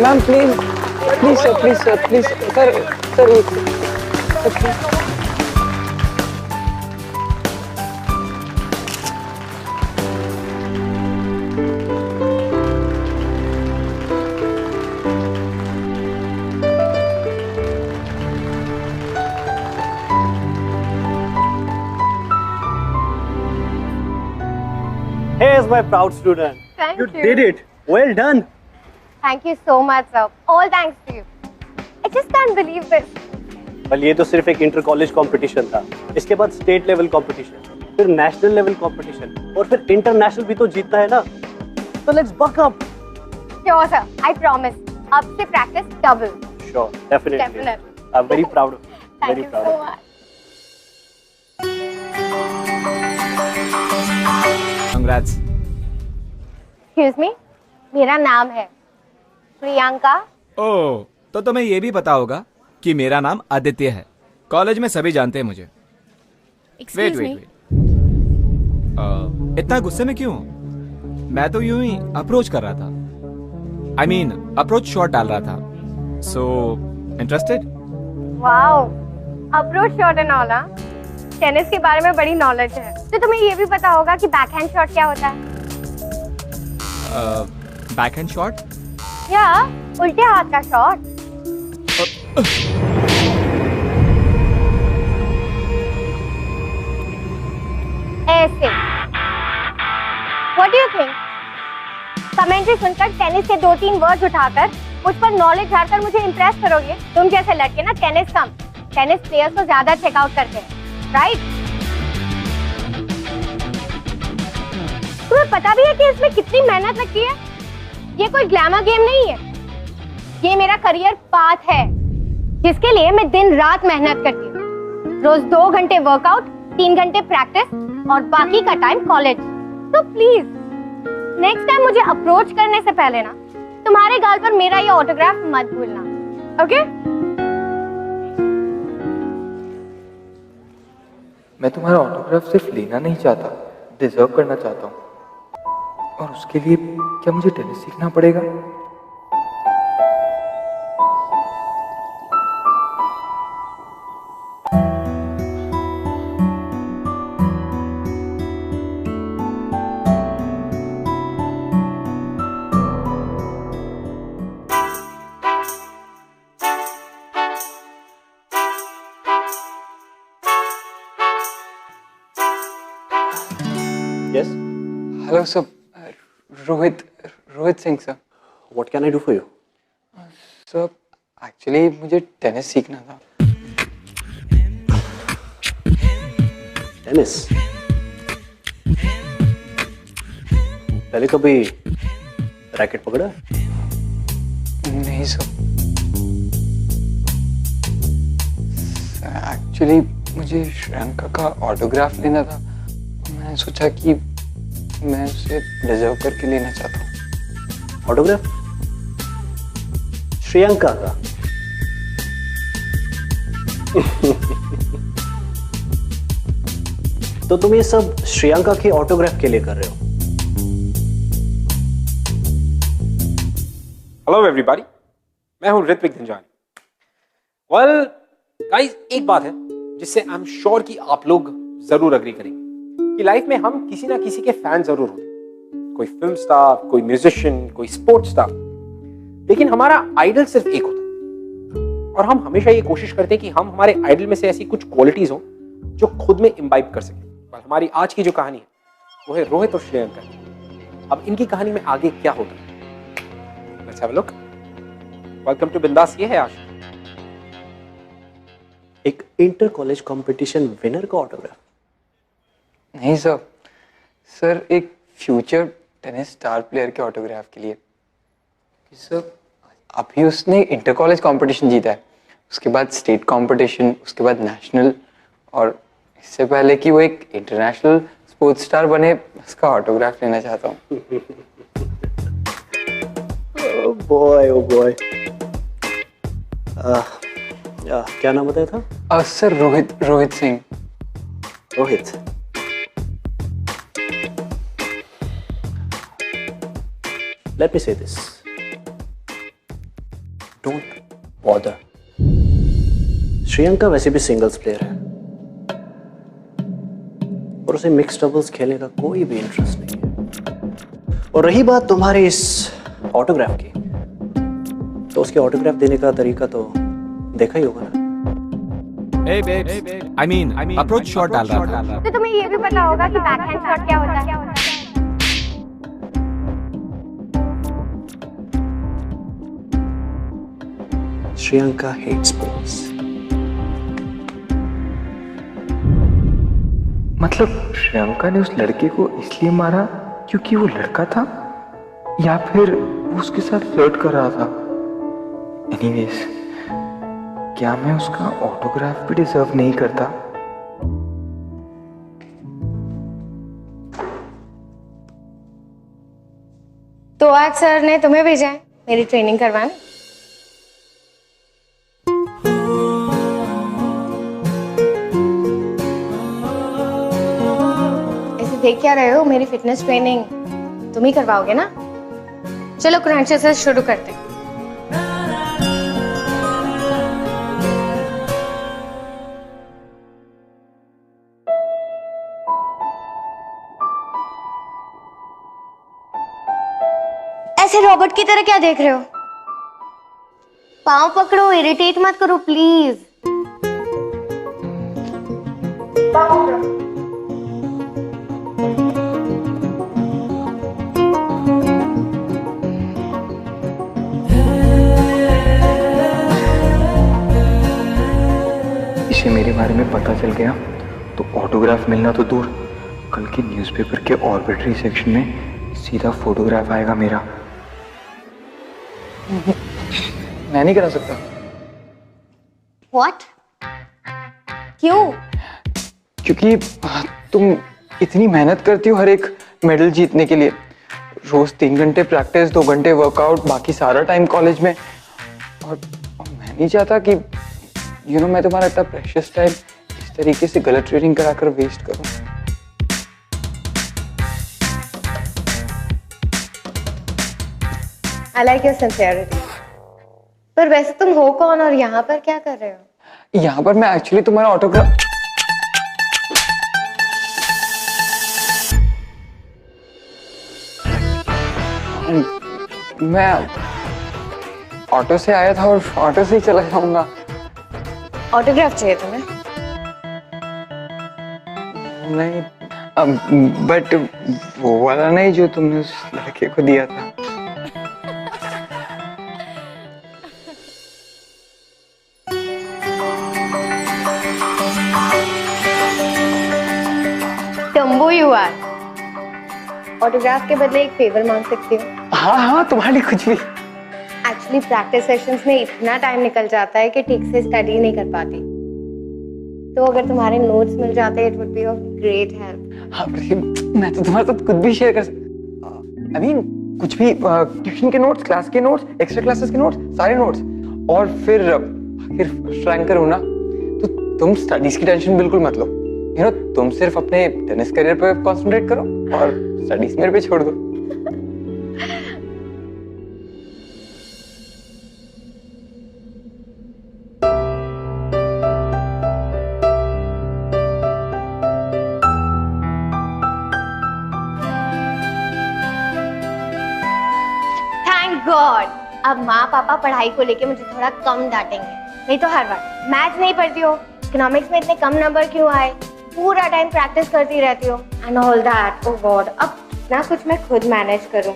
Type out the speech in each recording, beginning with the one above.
Ma'am please please sir please sir please sir sir Here's my proud student. Thank You you. did it. Well done. Thank you so much, sir. All thanks to you. I just can't believe this. well, ये तो सिर्फ एक inter college competition था. इसके बाद state level competition, फिर national level competition और फिर इंटरनेशनल भी तो जीतना है ना. So let's buck up. Sure, sir. I promise. अब से practice double. Sure, definitely. Definitely. I'm very proud of you. Thank Very you proud so of you. much. Congrats. Excuse me. मेरा नाम है प्रियंका. ओह, तो तुम्हें ये भी पता होगा कि मेरा नाम आदित्य है. कॉलेज में सभी जानते हैं मुझे. Excuse me. इतना गुस्से में क्यों? मैं तो यूं ही अप्रोच कर रहा था. I mean, अप्रोच शॉट डाल रहा था. So, interested? Wow. Approach shot and all, हाँ? टेनिस के बारे में बड़ी नॉलेज है. तो तुम्हें ये भी पता होगा कि बैकहैंड शॉट क्या होता है? Backhand shot? या उल्टे हाथ का शॉट. ऐसे. What do you think? Commentary सुनकर टेनिस के 2-3 वर्ड्स उठाकर मुझ पर नॉलेज झाड़कर मुझे इम्प्रेस करोगे? तुम जैसे लड़के ना टेनिस प्लेयर्स को ज्यादा चेकआउट करते हैं, राइट? तुम्हें पता भी है कि इसमें कितनी मेहनत लगती है? ये कोई ग्लैमर गेम नहीं है. ये मेरा करियर पाथ है, जिसके लिए मैं दिन रात मेहनत करती हूँ. रोज 2 घंटे वर्कआउट, 3 घंटे प्रैक्टिस और बाकी का टाइम कॉलेज. तो प्लीज नेक्स्ट टाइम मुझे अप्रोच करने से पहले ना तुम्हारे गाल पर मेरा ये ऑटोग्राफ मत भूलना, ओके? मैं तुम्हारा ऑटोग्राफ सिर्फ लेना नहीं चाहता, डिजर्व करना चाहता हूँ. और उसके लिए क्या मुझे टेनिस सीखना पड़ेगा? Yes. Hello sir. Rohit Singh sir. What can I do for you? Sir actually मुझे टेनिस सीखना था. टेनिस. पहले कभी रैकेट पकड़ा? नहीं सर. एक्चुअली मुझे श्रेयांका का ऑटोग्राफ लेना था. मैंने सोचा कि मैं उसे डिजर्व करके लेना चाहता हूँ. ऑटोग्राफ? श्रेयांका का? तो तुम ये सब श्रेयांका के ऑटोग्राफ के लिए कर रहे हो? हेलो एवरीबॉडी, मैं हूं ऋत्विक धनजानी. वेल गाइस, एक बात है जिससे आई एम श्योर कि आप लोग जरूर अग्री करेंगे कि लाइफ में हम किसी ना किसी के फैन जरूर होते हैं. कोई फिल्म स्टार, कोई म्यूजिशियन, कोई स्पोर्ट्स स्टार. लेकिन हमारा आइडल सिर्फ एक होता है और हम हमेशा ये कोशिश करते हैं कि हम हमारे आइडल में से ऐसी कुछ क्वालिटीज हो जो खुद में इम्बाइब कर सके. और हमारी आज की जो कहानी है वो है रोहित और श्रेयांका की. अब इनकी कहानी में आगे क्या होता है, let's have a look. Welcome to Bindaas. ये है आशा. एक इंटर कॉलेज कंपटीशन विनर का ऑटोग्राफ? नहीं सर, सर एक फ्यूचर टेनिस स्टार प्लेयर के ऑटोग्राफ के लिए। सर अभी उसने इंटर कॉलेज कंपटीशन जीता है, उसके बाद स्टेट कंपटीशन, उसके बाद नेशनल, और इससे पहले कि वो एक इंटरनेशनल स्पोर्ट्स स्टार बने, उसका ऑटोग्राफ लेना चाहता हूँ। Oh boy. क्या नाम बताया था? Sir Rohit Singh. Rohit. Let me say this. Don't bother. Shriyanka वैसे भी सिंगल्स प्लेयर है और उसे मिक्स डबल्स खेलने का कोई भी इंटरेस्ट नहीं है। और रही बात तुम्हारे इस ऑटोग्राफ की, तो उसके ऑटोग्राफ देने का तरीका तो देखा ही होगा ना। Hey babes, I mean approach shot डाल रहा था। तो तुम्हें ये भी पता होगा कि बैकहैंड शॉट क्या होता है? Shriyanka hate sports. मतलब श्रियंका ने उस लड़के को इसलिए मारा क्योंकि वो लड़का था, या फिर वो उसके साथ फ्लर्ट कर रहा था? एनीवेज, क्या मैं उसका ऑटोग्राफ भी डिजर्व नहीं करता? तो आज सर ने तुम्हें भेजा है मेरी ट्रेनिंग करवाने। ऐसे देख क्या रहे हो? मेरी फिटनेस ट्रेनिंग तुम ही करवाओगे ना? चलो क्रंच से शुरू करते हैं। ऐसे रॉबर्ट की तरह क्या देख रहे हो? पाँव पकड़ो, इरिटेट मत करो प्लीज। इसे मेरे बारे में पता चल गया तो ऑटोग्राफ मिलना तो दूर, कल के न्यूज़पेपर के ऑर्बिटरी सेक्शन में सीधा फोटोग्राफ आएगा मेरा। मैं नहीं करा सकता। What? क्यों? क्योंकि तुम इतनी मेहनत करती हो हर एक मेडल जीतने के लिए। रोज 3 घंटे प्रैक्टिस, 2 घंटे वर्कआउट, बाकी सारा टाइम कॉलेज में। और मैं नहीं चाहता कि मैं तुम्हारा इतना प्रेशियस टाइम इस तरीके से गलत ट्रेनिंग कराकर वेस्ट करूं। I like your sincerity. पर वैसे तुम हो कौन और यहाँ पर क्या कर रहे हो? यहाँ पर मैं एक्चुअली तुम्हारा ऑटोग्राफ मैं ऑटो से आया था और ऑटो से ही चला जाऊंगा। ऑटोग्राफ चाहिए तुम्हें? नहीं, बट वो वाला नहीं जो तुमने उस लड़के को दिया था। टम्बो यू आर। ऑटोग्राफ के बदले एक फेवर मांग सकती हो। हाँ, तुम्हारे लिए कुछ भी। एक्चुअली प्रैक्टिस सेशंस में इतना टाइम निकल जाता है कि ठीक से स्टडी नहीं कर पाती, तो अगर तुम्हारे नोट्स मिल जाते it would be of great help. हाँ, मैं तो तुम्हारे साथ कुछ भी शेयर कर सकता। I mean, कुछ भी, ट्यूशन के नोट्स, क्लास के नोट्स, एक्स्ट्रा क्लासेस के नोट्स, सारे नोट्स। और फिर आखिर रैंकर हो ना, तो तुम स्टडीज की टेंशन बिल्कुल मत लो। तुम सिर्फ अपने टेनिस करियर पे कंसंट्रेट करो और स्टडीज मेरे पे छोड़ दो। थैंक गॉड, अब माँ पापा पढ़ाई को लेके मुझे थोड़ा कम डांटेंगे। नहीं तो हर बार मैथ्स नहीं पढ़ती हो, इकोनॉमिक्स में इतने कम नंबर क्यों आए, पूरा टाइम प्रैक्टिस करती रहती हो and all that. Oh God, अब ना कुछ मैं खुद मैनेज करूं।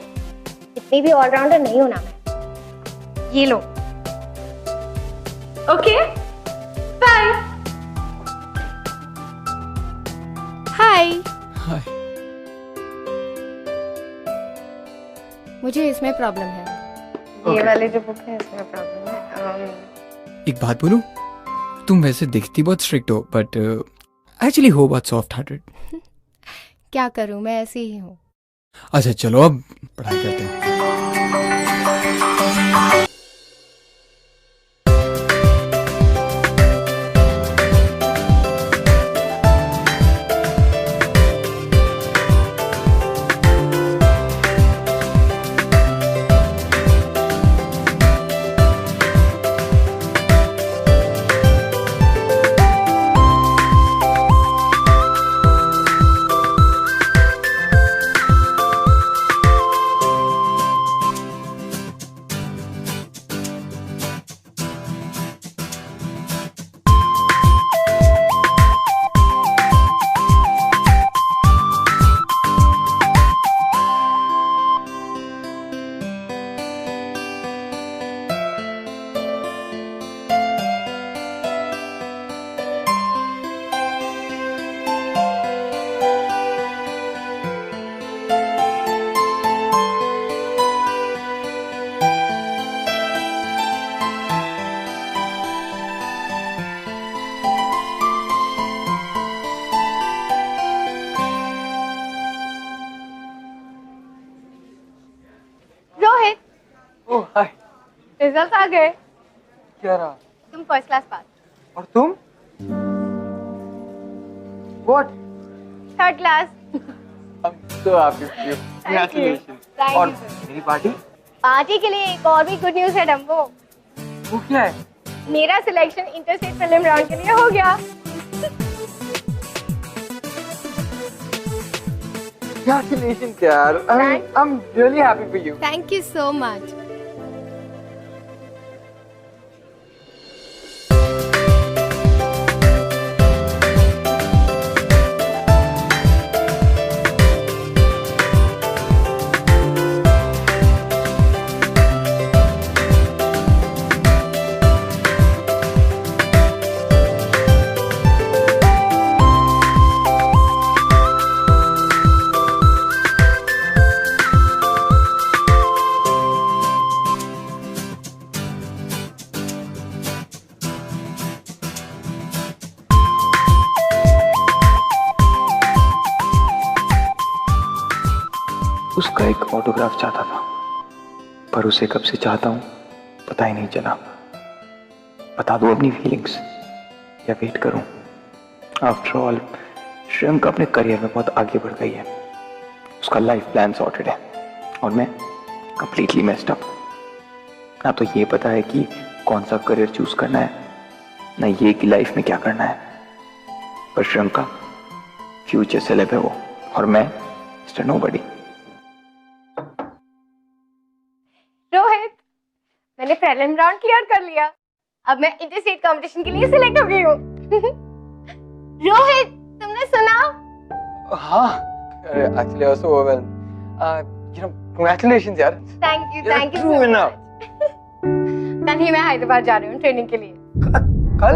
इतनी भी ऑलराउंडर नहीं हूं ना मैं। ये लो। Okay, bye. हाय। हाय। मुझे इसमें प्रॉब्लम है। ये वाली जो बुक है इसमें प्रॉब्लम है। एक बात बोलूं, तुम वैसे दिखती बहुत स्ट्रिक्ट हो बट एक्चुअली हो बहुत सॉफ्ट हार्टेड। क्या करूं, मैं ऐसी ही हूँ। अच्छा चलो अब पढ़ाई करते हैं। रोहित, ओह हाय, रिजल्ट आ गए। क्या रहा? तुम फर्स्ट क्लास पास। और तुम? What? Third class. I'm so happy for you. Congratulations. Thank और you, sir. मेरी पार्टी? पार्टी के लिए एक और भी गुड न्यूज है डम्बो। वो क्या है? मेरा सिलेक्शन इंटरस्टेट फिल्म राउंड के लिए हो गया। Congratulations यार. I'm really happy for you. Thank you so much. उसका एक ऑटोग्राफ चाहता था, पर उसे कब से चाहता हूं पता ही नहीं चला। बता दूं अपनी फीलिंग्स या वेट करूं? आफ्टर ऑल श्रेयंका अपने करियर में बहुत आगे बढ़ गई है, उसका लाइफ प्लान सॉर्टेड है और मैं कंप्लीटली मेस्ड अप। ना तो ये पता है कि कौन सा करियर चूज करना है, ना ये कि लाइफ में क्या करना है। पर श्रेयंका फ्यूचर सेलेब है वो, और मैं मिस्टर नोबडी। रोहित, मैंने प्रीलिम राउंड क्लियर कर लिया। अब मैं इंटरस्टेट कंपटीशन के लिए सिलेक्ट हो गई हूँ। रोहित, तुमने सुना? हाँ, actually I was so overwhelmed. Congratulations यार. Thank you You're a so true winner. much. कल ही मैं हैदराबाद जा रही हूँ ट्रेनिंग के लिए। कल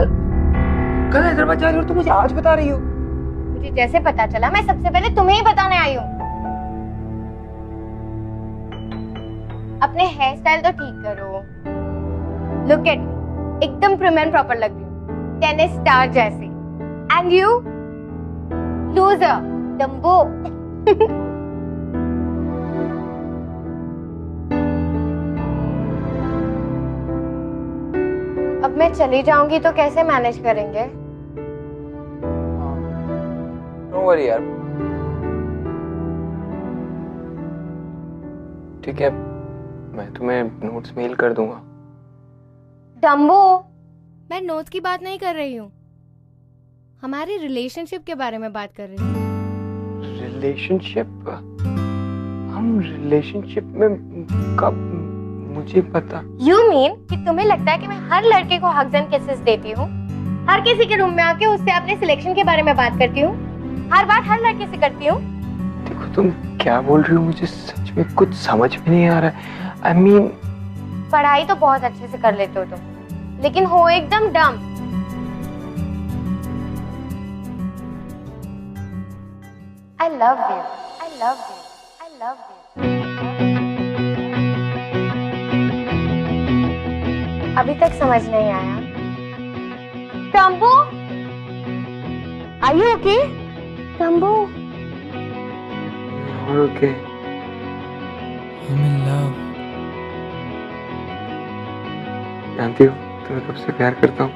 हैदराबाद जा रही हो? तुम मुझे आज बता रही हो? मुझे जैसे पता चला मैं सबसे पहले तुम्हें ही बताने आई हूँ। अपने हेयर स्टाइल तो ठीक करो। लुक एट मी, एकदम प्रिम एंड प्रॉपर लग रही हूँ, टेनिस स्टार जैसे। And you loser, Dumbo. अब मैं चली जाऊंगी तो कैसे मैनेज करेंगे? Don't worry यार. ठीक है, मैं तुम्हें नोट्स मेल कर दूंगा। डम्बो, मैं नोट्स की बात नहीं कर रही हूँ, हमारी रिलेशनशिप के बारे में बात कर रही हूँ। रिलेशनशिप? हम रिलेशनशिप में कब? मुझे पता। यू मीन कि तुम्हें लगता है कि मैं हर लड़के को हग्स एंड किसेस देती हूँ, हर किसी के रूम में आके उससे अपने सिलेक्शन के बारे में बात करती हूँ, हर बात हर लड़के से करती हूँ? देखो तुम क्या बोल रही हो, मुझे सच में कुछ समझ में नहीं आ रहा है। I mean, पढ़ाई तो बहुत अच्छे से कर लेते हो तुम, लेकिन हो एकदम डम। I love you. I love you. I love you. अभी तक समझ नहीं आया। टम्बू, Are you okay? टम्बू, Okay. I'm in love. जानती हो तुम्हें कब से प्यार करता हूँ?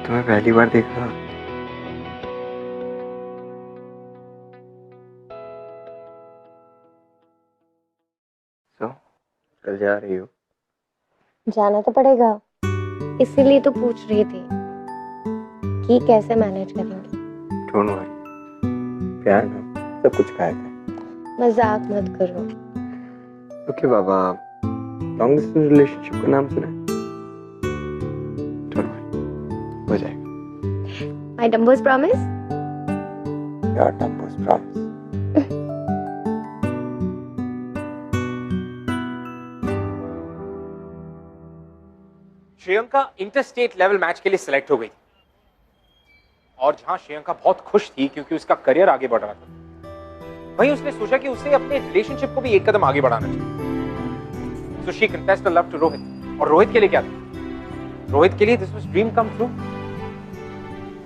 तुम्हें पहली बार देखा। तो कल जा रही हो? जाना तो पड़ेगा, इसीलिए तो पूछ रही थी कि कैसे मैनेज करेंगे। डोंट वरी, प्यार ना सब कुछ खाएगा। मजाक मत करो। ओके बाबा, लॉन्ग डिस्टेंस रिलेशनशिप का नाम सुना है? डोंट वरी, हो जाएगा। My Dumbo's promise? Your Dumbo's promise. Shreyanka interstate level match के लिए सिलेक्ट हो गई और जहां श्रेयंका बहुत खुश थी क्योंकि उसका करियर आगे बढ़ रहा था, वहीं उसने सोचा कि उसे अपने रिलेशनशिप को भी एक कदम आगे बढ़ाना चाहिए। So she confessed love to Rohit. और रोहित के लिए क्या था? रोहित के लिए this was dream come true.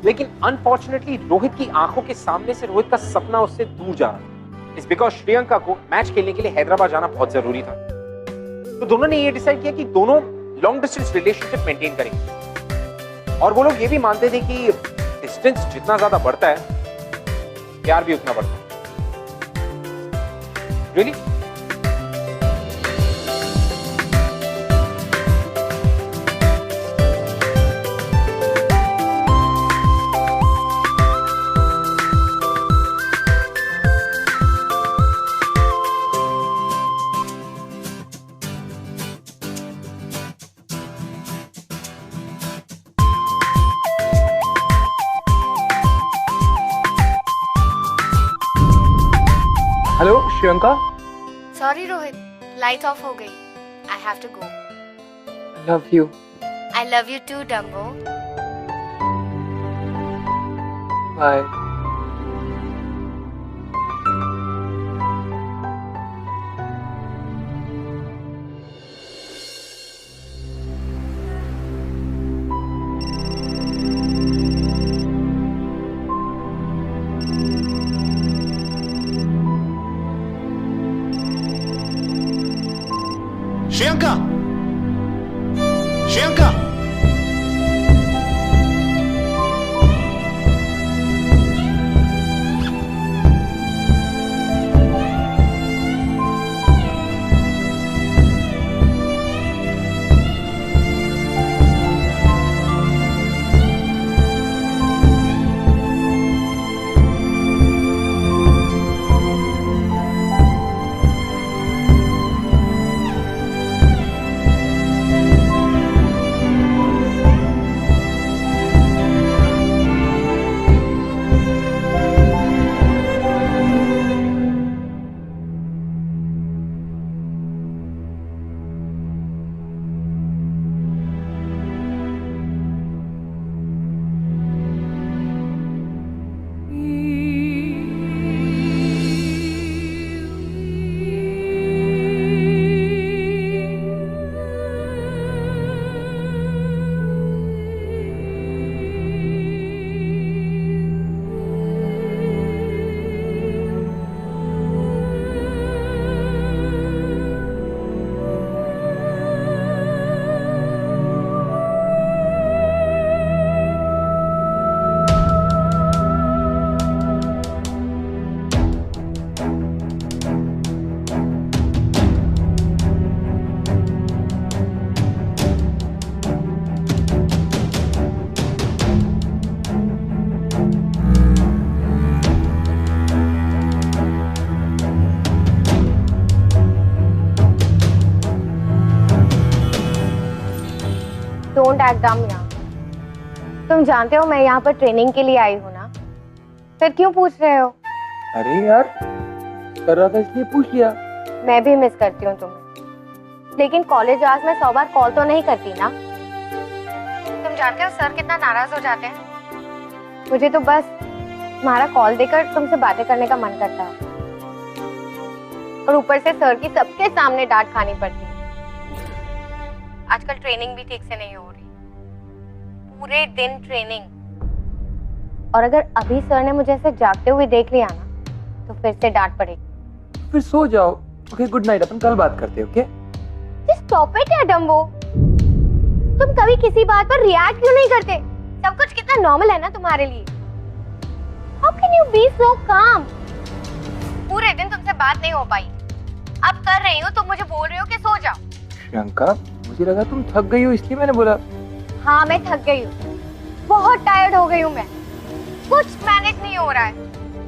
लेकिन अनफॉर्चुनेटली रोहित की आंखों के सामने से रोहित का सपना उससे दूर जा रहा था। इट्स बिकॉज श्रेयंका को मैच खेलने के लिए हैदराबाद जाना बहुत जरूरी था। तो दोनों ने ये डिसाइड किया कि दोनों लॉन्ग डिस्टेंस रिलेशनशिप मेंटेन करेंगे। और वो लोग ये भी मानते थे कि डिस्टेंस जितना ज्यादा बढ़ता है, प्यार भी उतना बढ़ता है। Really? Hello Shreyanka. Sorry Rohit, light off हो गई। I have to go. Love you. I love you too Dumbo. Bye. Shreyanka, Shreyanka. Don't act dumb यार। तुम जानते हो मैं यहाँ पर ट्रेनिंग के लिए आई हूँ ना, फिर क्यों पूछ रहे हो? अरे यार, कर रहा था इसलिए पूछ लिया। मैं भी मिस करती हूँ तुम्हें, लेकिन कॉलेज आज मैं 100 बार कॉल तो नहीं करती ना। तुम जानते हो सर कितना नाराज हो जाते हैं। मुझे तो बस तुम्हारा कॉल देकर तुमसे बातें करने का मन करता है, और ऊपर से सर की सबके सामने डांट खानी पड़ती है। आजकल ट्रेनिंग भी ठीक से नहीं हो रही, पूरे दिन ट्रेनिंग। और अगर अभी सर ने मुझे ऐसे जागते हुए देख लिया ना, तो फिर से डांट पड़ेगी। फिर सो जाओ। ओके, गुड नाइट, अपन कल बात करते हैं। Okay, just stop it Dumbo. तुम कभी किसी बात पर रिएक्ट क्यों नहीं करते? सब कुछ कितना नॉर्मल है ना तुम्हारे लिए। हाउ कैन यू बी सो काम? पूरे दिन तुमसे बात नहीं हो पाई, अब कर रही हूँ, तुम मुझे बोल रहे हो कि सो जाओ। श्रियंका, मुझे लगा तुम थक गई हो, इसलिए मैंने बोला। हाँ, मैं थक गई हूँ, बहुत टायर्ड हो गई हूँ मैं। कुछ मैनेज नहीं हो रहा है,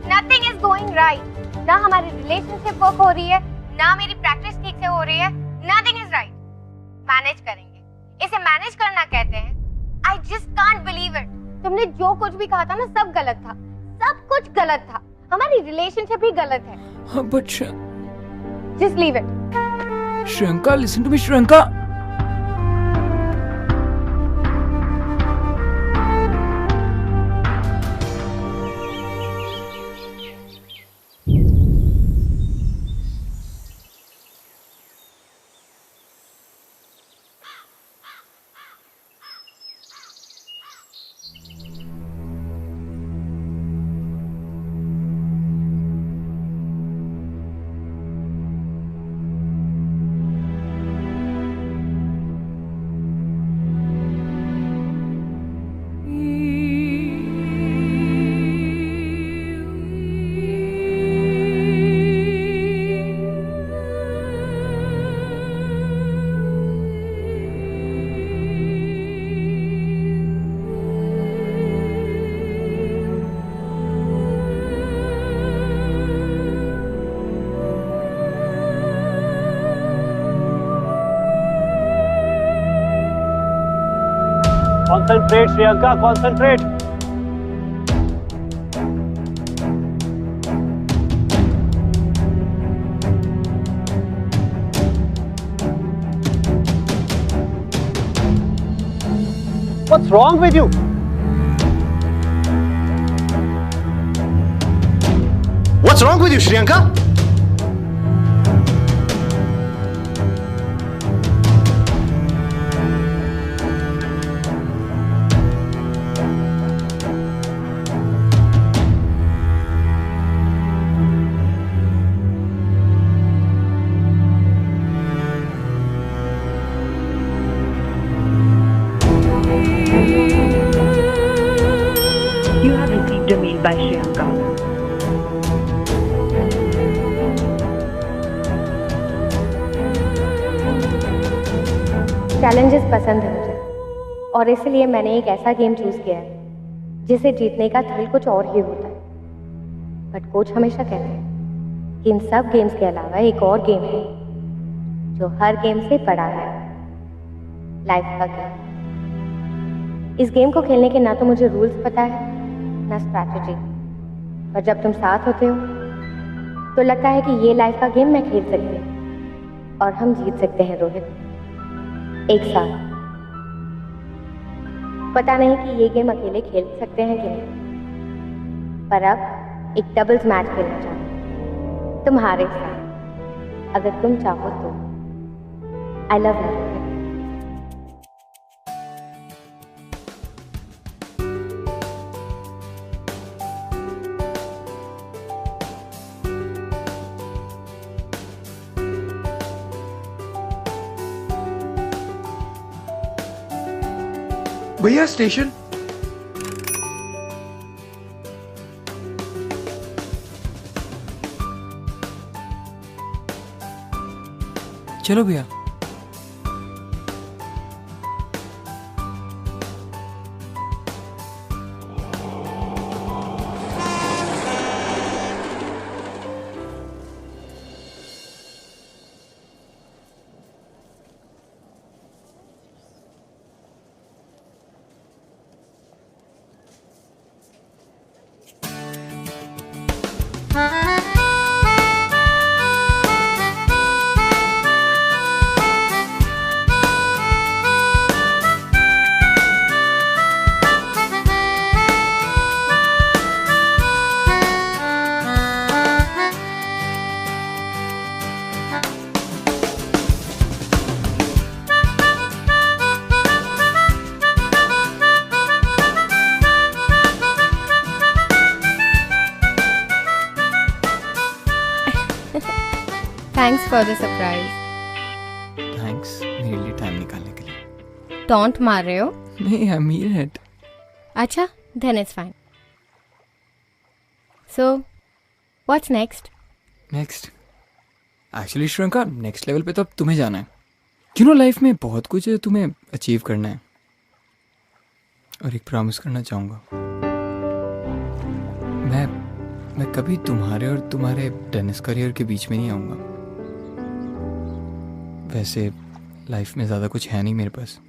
नथिंग इज गोइंग राइट। ना हमारी रिलेशनशिप वर्क हो रही है, ना मेरी प्रैक्टिस ठीक से हो रही है, नथिंग इज राइट। मैनेज करेंगे, इसे मैनेज करना कहते हैं। I just can't believe it. तुमने जो कुछ भी कहा था ना, सब गलत था, सब कुछ गलत था। हमारी रिलेशनशिप ही गलत है। हाँ, but just leave it. Shriyanka, listen to me Shriyanka. Concentrate, Shriyanka, concentrate. What's wrong with you? What's wrong with you, Shriyanka? You have received a mail by Shriyanka. Challenges पसंद है मुझे, और इसलिए मैंने एक ऐसा गेम चूज किया है जिसे जीतने का थ्रिल कुछ और ही होता है। बट कोच हमेशा कहते हैं कि इन सब गेम्स के अलावा एक और गेम है जो हर गेम से बड़ा है, लाइफ का गेम। इस गेम को खेलने के ना तो मुझे रूल्स पता है, ना स्ट्रैटेजी, पर जब तुम साथ होते हो तो लगता है कि ये लाइफ का गेम मैं खेल सकती हूँ और हम जीत सकते हैं रोहित, एक साथ। पता नहीं कि ये गेम अकेले खेल सकते हैं कि नहीं, पर अब एक डबल्स मैच खेलना चाहती हूँ तुम्हारे साथ, अगर तुम चाहो तो। आई लव यू। भैया स्टेशन। चलो भैया। Thanks for the surprise. Thanks मेरे लिए टाइम निकालने के लिए। टॉन्ट मार रहे हो? नहीं, आई मीन इट। अच्छा, then it's fine. So what's next? Next actually Shriyanka, next level पे तो अब तुम्हें जाना है। यू नो लाइफ में बहुत कुछ है तुम्हें अचीव करना है, और एक प्रॉमिस करना चाहूँगा, मैं कभी तुम्हारे और तुम्हारे टेनिस करियर के बीच में नहीं आऊँगा। वैसे लाइफ में ज़्यादा कुछ है नहीं मेरे पास,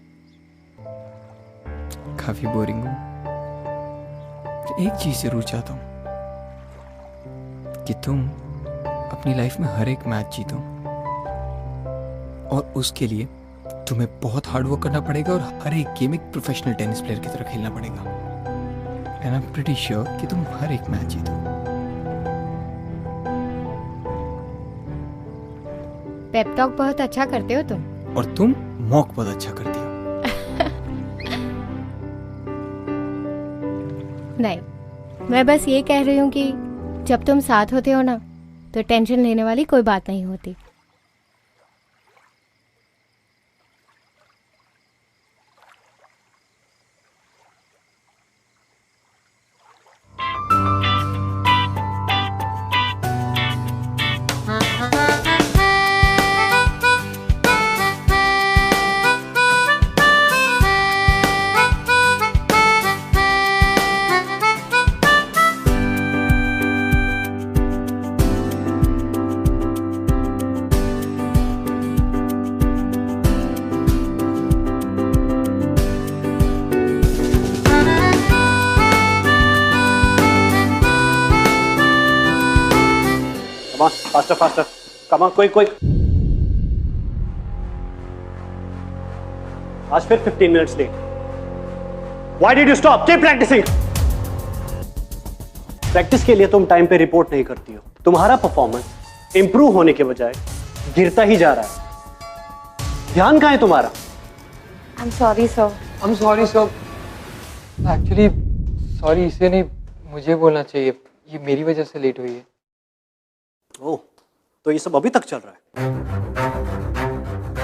काफ़ी बोरिंग हूँ। एक चीज़ ज़रूर चाहता हूँ कि तुम अपनी लाइफ में हर एक मैच जीतो, और उसके लिए तुम्हें बहुत हार्ड वर्क करना पड़ेगा और हर एक गेम एक प्रोफेशनल टेनिस प्लेयर की तरह खेलना पड़ेगा। And I am pretty sure कि तुम हर एक मैच जीतो। पेप टॉक बहुत अच्छा करते हो तुम। और तुम मॉक बहुत अच्छा करती हो। नहीं, मैं बस ये कह रही हूँ कि जब तुम साथ होते हो ना, तो टेंशन लेने वाली कोई बात नहीं होती। Faster, faster. Come on, quick, quick. आज फिर 15 minutes late. Why did you stop? Keep practicing. Practice के लिए तुम टाइम पे रिपोर्ट नहीं करती हो। तुम्हारा परफॉर्मेंस इंप्रूव होने के बजाय गिरता ही जा रहा है। ध्यान कहाँ है तुम्हारा? I'm sorry, sir. I'm sorry, sir. Actually, sorry इसे नहीं, मुझे बोलना चाहिए। ये मेरी वजह से लेट हुई है। ओह, तो ये सब अभी तक चल रहा है?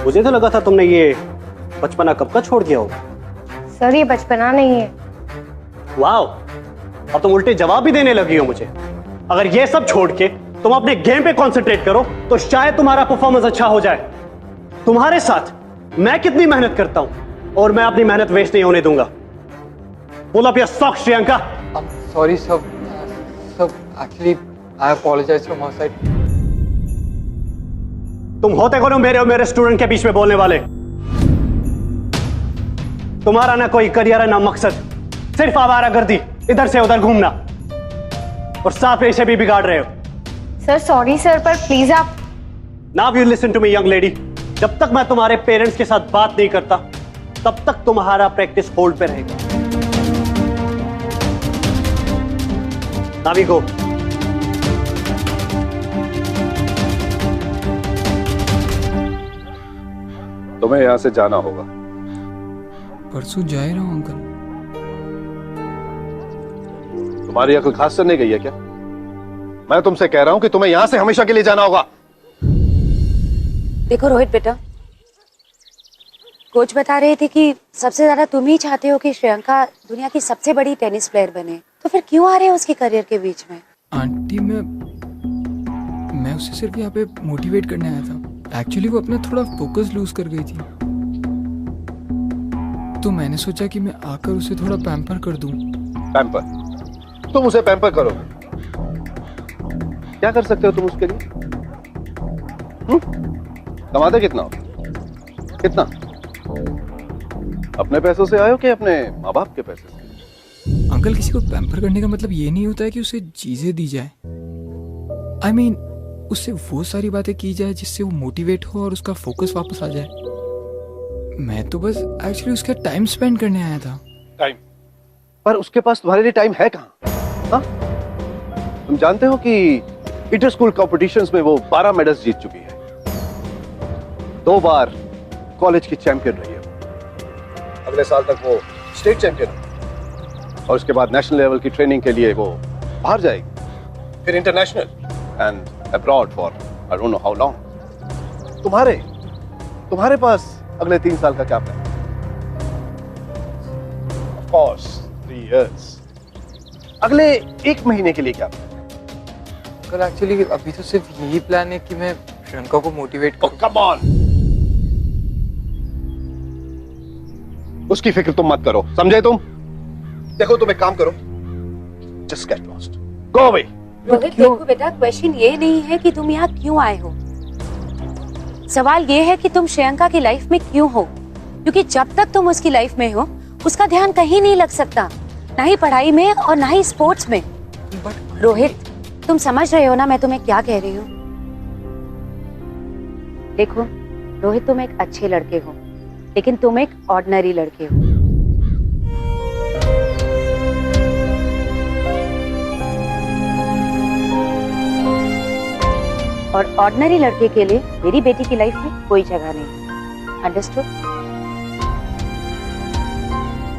मुझे तो लगा था तुमने ये बचपना कब का छोड़ दिया होगा। सर, ये बचपना नहीं है। वाओ, अब तुम उल्टे जवाब भी देने लगी हो मुझे। अगर ये सब छोड़ के तुम अपने गेम पे कंसंट्रेट करो तो शायद तुम्हारा परफॉर्मेंस अच्छा हो जाए। तुम्हारे साथ मैं कितनी मेहनत करता हूं और मैं अपनी मेहनत वेस्ट नहीं होने दूंगा। Pull up your socks, Shriyanka. I'm sorry, sir. Sir, actually, I apologize from our side. तुम होते कौन हो मेरे और मेरे स्टूडेंट के बीच में बोलने वाले? तुम्हारा ना कोई करियर है ना मकसद, सिर्फ आवारागर्दी, इधर से उधर घूमना, और साथ में इसे भी बिगाड़ रहे हो। सर सॉरी सर, पर प्लीज आप। Now you listen to me, young lady. जब तक मैं तुम्हारे पेरेंट्स के साथ बात नहीं करता, तब तक तुम्हारा प्रैक्टिस होल्ड पे रहेगा। Now we go. तुम्हें यहां से जाना होगा। परसों जा ही रहा हूँ अंकल। तुम्हारी अकल खास से नहीं गई है क्या? मैं तुमसे कह रहा हूं कि तुम्हें यहां से हमेशा के लिए जाना होगा। देखो रोहित बेटा, कोच बता रहे थे कि सबसे ज्यादा तुम ही चाहते हो कि श्रियंका दुनिया की सबसे बड़ी टेनिस प्लेयर बने, तो फिर क्यों आ रहे हो उसके करियर के बीच में? आंटी, मैं उसे सिर्फ यहाँ पे मोटिवेट करने आया था। एक्चुअली वो अपना थोड़ा फोकस लूज कर गई थी, तो मैंने सोचा कि मैं आकर उसे थोड़ा पैम्पर कर दूं। पैम्पर? तुम उसे पैम्पर करो? क्या कर सकते हो तुम उसके लिए? कमाते कितना हो? कितना? अपने पैसों से आए हो कि अपने माँ बाप के पैसे से? अंकल, किसी को पैम्पर करने का मतलब ये नहीं होता है कि उसे चीजें दी जाए। I mean, उससे वो सारी बातें की जाए जिससे वो मोटिवेट हो और उसका फोकस वापस आ जाए। मैं तो बस एक्चुअली उसका टाइम स्पेंड करने आया था। टाइम? पर उसके पास तुम्हारे लिए टाइम है कहाँ? हाँ? तुम जानते हो कि इंटर स्कूल कॉम्पिटिशंस में वो 12 मेडल्स जीत चुकी है, 2 बार कॉलेज की चैंपियन रही है। अगले साल तक वो स्टेट चैंपियन है, और उसके बाद नेशनल लेवल की ट्रेनिंग के लिए वो बाहर जाएगी, फिर international and abroad for I don't know how long. तुम्हारे पास अगले 3 साल का क्या प्लान? Of course, 3 years. अगले 1 महीने के लिए क्या प्लान? कल एक्चुअली अभी तो सिर्फ यही प्लान है कि मैं श्रियंका को मोटिवेट करूं। कम ऑन, उसकी फिक्र तुम मत करो, समझे तुम? देखो तुम एक काम करो, just get lost, go away. Rohit देखो बेटा, क्वेश्चन ये नहीं है कि तुम यहाँ क्यों आए हो, सवाल ये है कि तुम श्रियंका की लाइफ में क्यों हो, क्योंकि जब तक तुम उसकी लाइफ में हो उसका ध्यान कहीं नहीं लग सकता, ना ही पढ़ाई में और ना ही स्पोर्ट्स में। रोहित तुम समझ रहे हो ना मैं तुम्हें क्या कह रही हूँ? देखो रोहित, तुम एक अच्छे लड़के हो, लेकिन तुम एक ऑर्डिनरी लड़के हो। और ऑर्डिनरी लड़के के लिए मेरी बेटी की लाइफ में कोई जगह नहीं। अंडरस्टूड?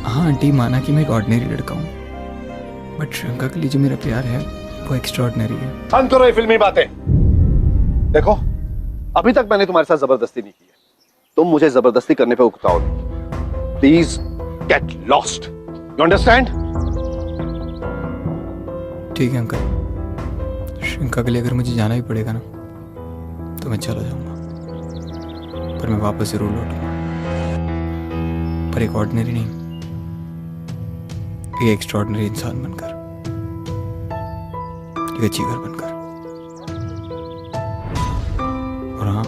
हाँ आंटी, माना कि मैं एक ऑर्डिनरी लड़का हूँ, बट श्रियंका के लिए जो मेरा प्यार है वो एक्स्ट्राऑर्डिनरी है। बंद करो ये फिल्मी बातें। देखो अभी तक मैंने तुम्हारे साथ जबरदस्ती नहीं की है, तुम मुझे जबरदस्ती करने पे उकताओ नहीं। Please get lost, you understand? ठीक है अंकल, श्रियंका के लिए अगर मुझे जाना ही पड़ेगा ना तो मैं चला जाऊंगा, पर मैं वापस जरूर लौटूंगा, पर एक ऑर्डिनरी नहीं, एक एक्स्ट्राऑर्डिनरी इंसान बनकर, एक अच्छी घर बनकर। और हाँ,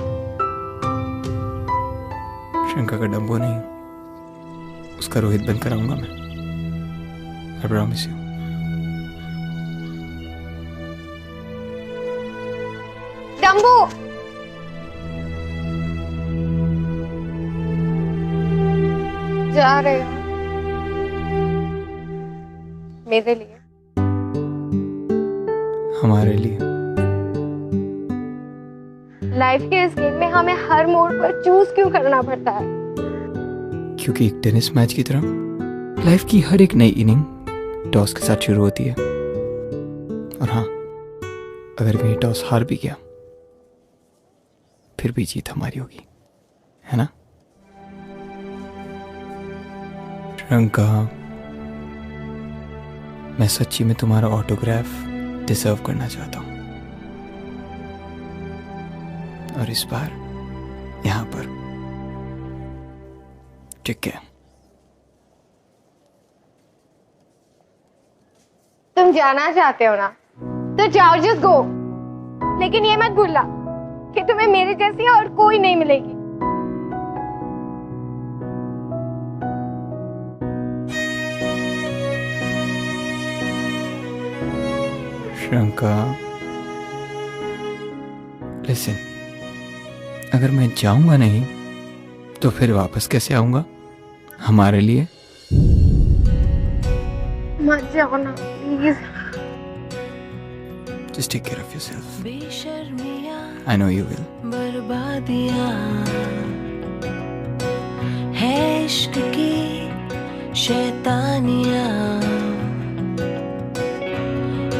श्रियंका का डम्बो नहीं, उसका रोहित बनकर आऊंगा मैं, आई प्रॉमिस यू। डम्बू, जा रहे हो मेरे लिए? हमारे लिए। लाइफ के इस गेम में हमें हर मोड़ पर चूज क्यों करना पड़ता है? क्योंकि एक टेनिस मैच की तरह लाइफ की हर एक नई इनिंग टॉस के साथ शुरू होती है, और हाँ, अगर कहीं टॉस हार भी गया फिर भी जीत हमारी होगी, है ना? श्रियंका, मैं सच्ची में तुम्हारा ऑटोग्राफ डिजर्व करना चाहता हूं, और इस बार यहां पर। ठीक है? तुम जाना चाहते हो ना, तो जाओ, जस्ट गो। लेकिन ये मत भूलना कि तुम्हें मेरे जैसी और कोई नहीं मिलेगी। श्रियंका, लिसन, अगर मैं जाऊंगा नहीं तो फिर वापस कैसे आऊंगा हमारे लिए? मत जाओ ना please. Just take care of yourself. I know you will. बर्बादियां है इश्क की शैतानियां,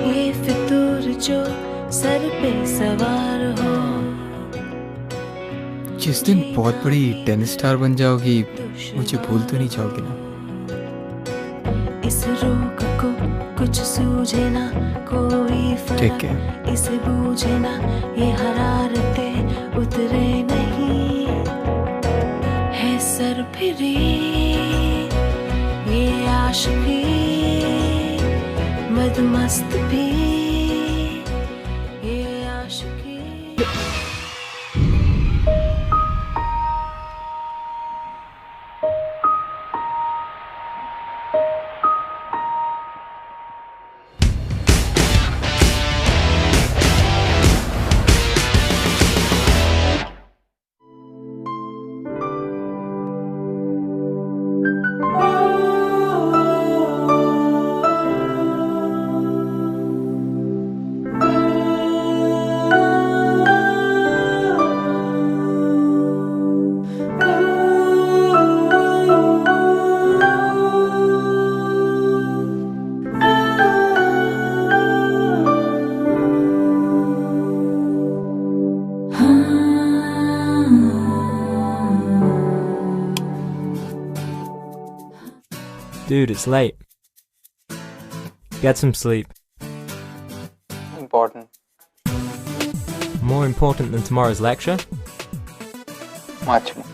ये फितूर जो सर पे सवार हो। जिस दिन बहुत बड़ी टेनिस स्टार बन जाओगी मुझे भूल तो नहीं जाओगी ना? इस रोग को कुछ सूझे ना, कोई फर्क इसे बूझे ना, ये हरारतें उतरे नहीं, है सर फिरी ये आशिकी, मदमस्त भी ये आशिकी। Dude, it's late. Get some sleep. Important. More important than tomorrow's lecture? Much more.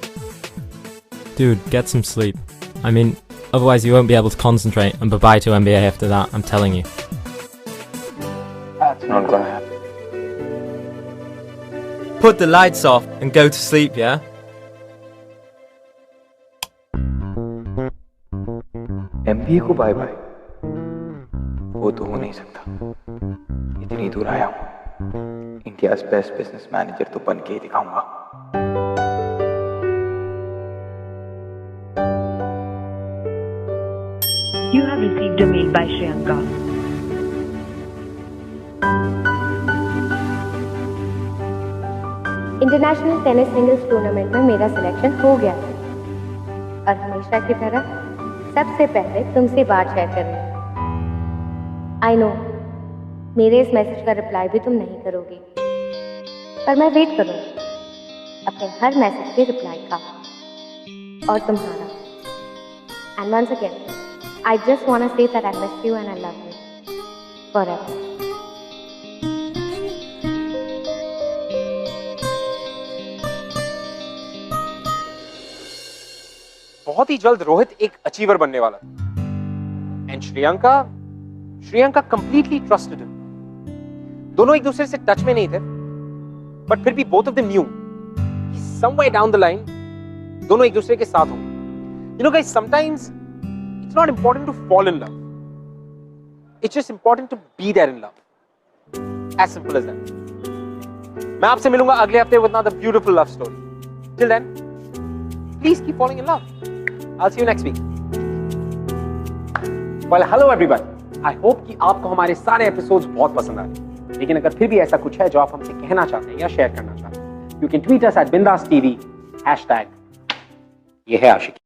Dude, get some sleep. I mean, otherwise you won't be able to concentrate, and bye-bye to MBA after that, I'm telling you. That's not gonna happen. Put the lights off and go to sleep, yeah? MBA को bye bye, वो तो हो नहीं सकता। इतनी दूर आया हूँ, इंडियाज़ बेस्ट बिजनेस मैनेजर तो बन के ही दिखाऊंगा। You have received a mail by Shriyanka. International tennis singles tournament में मेरा सिलेक्शन हो गया है और हमेशा की तरह सबसे पहले तुमसे बात शेयर कर रही हूँ। आई नो मेरे इस मैसेज का रिप्लाई भी तुम नहीं करोगी, पर मैं वेट करूँगी अपने हर मैसेज के रिप्लाई का और तुम्हारा। And once again I just want to say that I miss you and I love you forever. बहुत ही जल्द रोहित एक अचीवर बनने वाला था। And Shriyanka completely trusted him. दोनों एक दूसरे से टच में नहीं थे, बट फिर भी बोथ ऑफ देम न्यू कि समवेयर डाउन द लाइन दोनों एक दूसरे के साथ होंगे। You know guys, sometimes it's not important to fall in love. It's just important to be there in love. As simple as that. मैं आपसे मिलूंगा अगले हफ्ते with another beautiful love story. Till then, please keep falling in love. I'll see you next week. Well, hello everyone. I hope कि आपको हमारे सारे episodes बहुत पसंद आए। लेकिन अगर फिर भी ऐसा कुछ है जो आप हमसे कहना चाहते हैं या शेयर करना चाहते हैं, you can tweet us at BindasTV # ये है आशिकी।